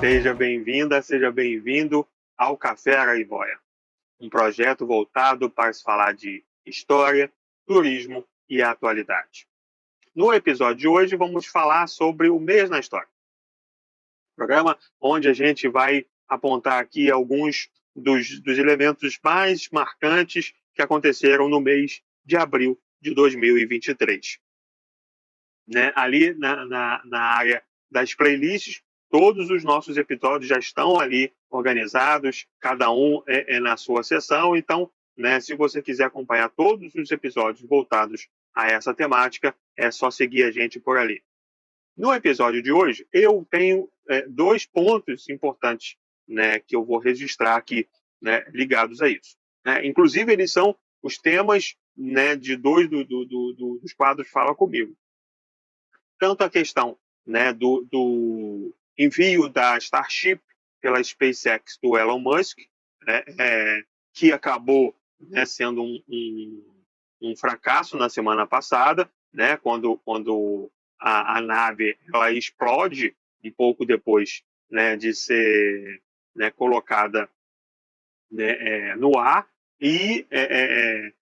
Seja bem-vinda, seja bem-vindo ao Café Araribóia, um projeto voltado para se falar de história, turismo e atualidade. No episódio de hoje, vamos falar sobre o mês na história. Programa onde a gente vai apontar aqui alguns dos elementos mais marcantes que aconteceram no mês de abril de 2023. Ali na área das playlists, todos os nossos episódios já estão ali organizados, cada um na sua seção. Então, se você quiser acompanhar todos os episódios voltados a essa temática, é só seguir a gente por ali. No episódio de hoje, eu tenho dois pontos importantes que eu vou registrar aqui ligados a isso. Inclusive, eles são os temas de dois dos quadros Fala Comigo. Tanto a questão do envio da Starship pela SpaceX do Elon Musk, que acabou sendo um fracasso na semana passada, quando a nave ela explode um pouco depois de ser colocada no ar, e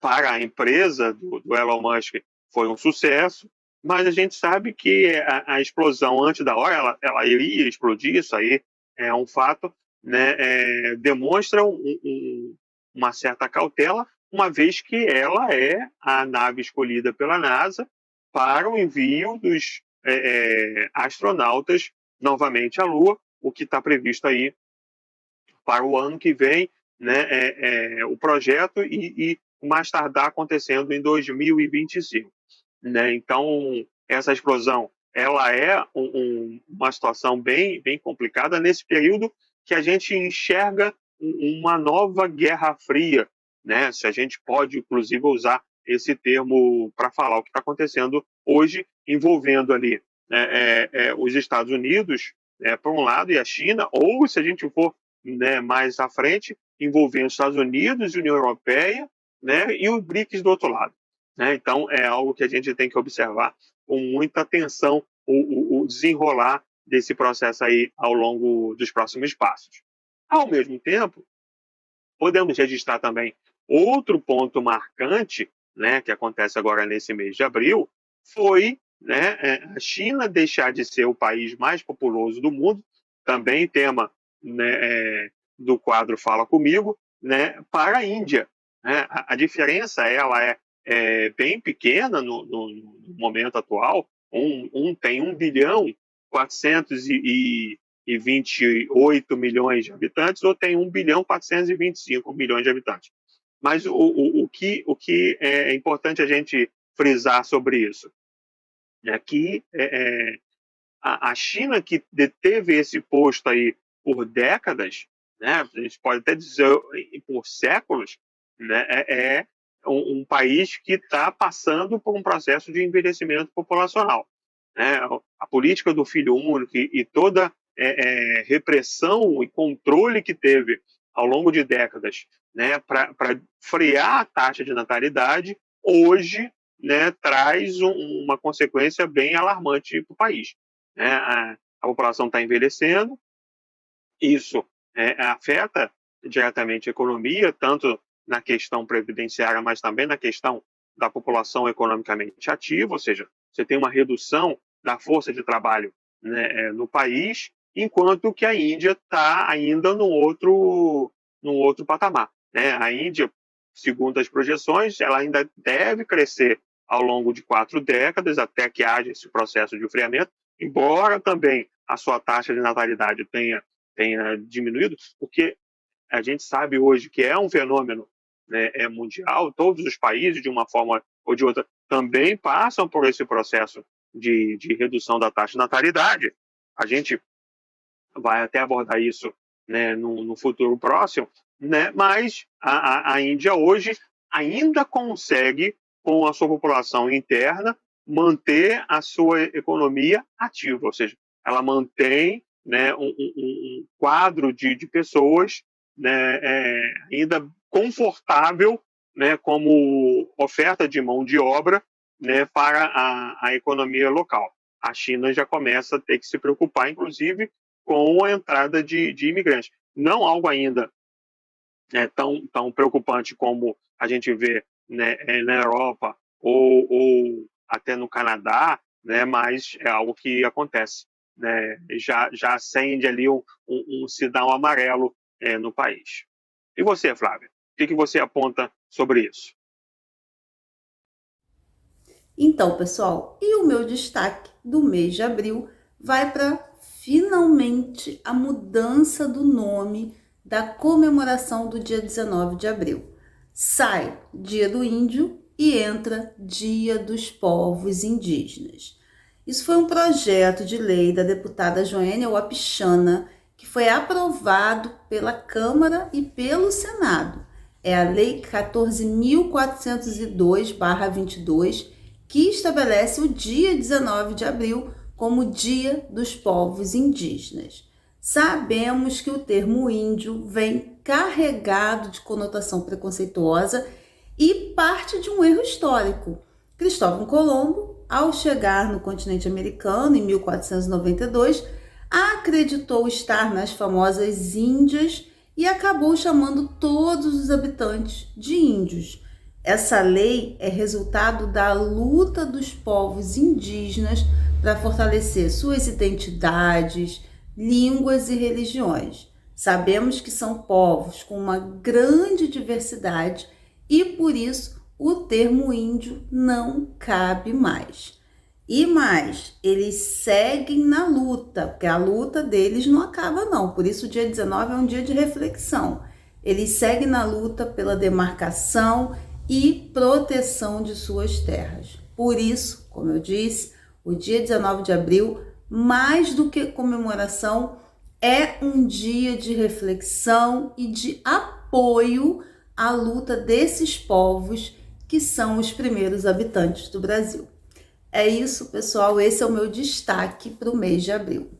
para a empresa do Elon Musk foi um sucesso, mas a gente sabe que a explosão antes da hora, ela iria explodir, isso aí é um fato, demonstra uma certa cautela, uma vez que ela é a nave escolhida pela NASA para o envio dos astronautas novamente à Lua, o que está previsto aí para o ano que vem, o projeto, e mais tardar acontecendo em 2025. Então, essa explosão ela é uma situação bem complicada nesse período que a gente enxerga uma nova Guerra Fria, se a gente pode, inclusive, usar esse termo para falar o que está acontecendo hoje, envolvendo ali os Estados Unidos, por um lado, e a China, ou, se a gente for mais à frente, envolvendo os Estados Unidos, União Europeia, e os BRICS do outro lado. Então, é algo que a gente tem que observar com muita atenção o desenrolar desse processo aí ao longo dos próximos passos. Ao mesmo tempo, podemos registrar também outro ponto marcante, que acontece agora nesse mês de abril, foi a China deixar de ser o país mais populoso do mundo, também tema do quadro Fala Comigo, para a Índia. A diferença ela é bem pequena no momento atual. Um tem 1 bilhão 428 milhões de habitantes, ou tem 1 bilhão 425 milhões de habitantes. Mas o que é importante a gente frisar sobre isso é que a China, que deteve esse posto aí por décadas, a gente pode até dizer por séculos, é um país que está passando por um processo de envelhecimento populacional. A política do filho único e toda repressão e controle que teve ao longo de décadas para frear a taxa de natalidade, hoje traz uma consequência bem alarmante para o país. A população está envelhecendo, isso afeta diretamente a economia, tanto na questão previdenciária, mas também na questão da população economicamente ativa, ou seja, você tem uma redução da força de trabalho no país, enquanto que a Índia está ainda num outro patamar. A Índia, segundo as projeções, ela ainda deve crescer ao longo de 4 décadas, até que haja esse processo de enfriamento, embora também a sua taxa de natalidade tenha diminuído, porque a gente sabe hoje que é um fenômeno mundial. Todos os países, de uma forma ou de outra, também passam por esse processo de redução da taxa de natalidade. A gente vai até abordar isso no futuro próximo, mas a Índia hoje ainda consegue, com a sua população interna, manter a sua economia ativa, ou seja, ela mantém um quadro de pessoas ainda confortável como oferta de mão de obra para a economia local. A China já começa a ter que se preocupar, inclusive, com a entrada de imigrantes. Não algo ainda tão preocupante como a gente vê, né, na Europa ou até no Canadá, né, mas é algo que acontece. Né, já acende ali um sinal amarelo no país. E você, Flávia? O que você aponta sobre isso? Então, pessoal, e o meu destaque do mês de abril vai para finalmente a mudança do nome da comemoração do dia 19 de abril. Sai Dia do Índio e entra Dia dos Povos Indígenas. Isso foi um projeto de lei da deputada Joênia Wapichana, que foi aprovado pela Câmara e pelo Senado. É a Lei 14.402/22, que estabelece o dia 19 de abril como Dia dos Povos Indígenas. Sabemos que o termo índio vem carregado de conotação preconceituosa e parte de um erro histórico. Cristóvão Colombo, ao chegar no continente americano em 1492, acreditou estar nas famosas Índias e acabou chamando todos os habitantes de índios. Essa lei é resultado da luta dos povos indígenas para fortalecer suas identidades, línguas e religiões. Sabemos que são povos com uma grande diversidade e, por isso, o termo índio não cabe mais. E mais, eles seguem na luta, porque a luta deles não acaba não. Por isso o dia 19 é um dia de reflexão. Eles seguem na luta pela demarcação e proteção de suas terras. Por isso, como eu disse, o dia 19 de abril, mais do que comemoração, é um dia de reflexão e de apoio à luta desses povos que são os primeiros habitantes do Brasil. É isso, pessoal. Esse é o meu destaque para o mês de abril.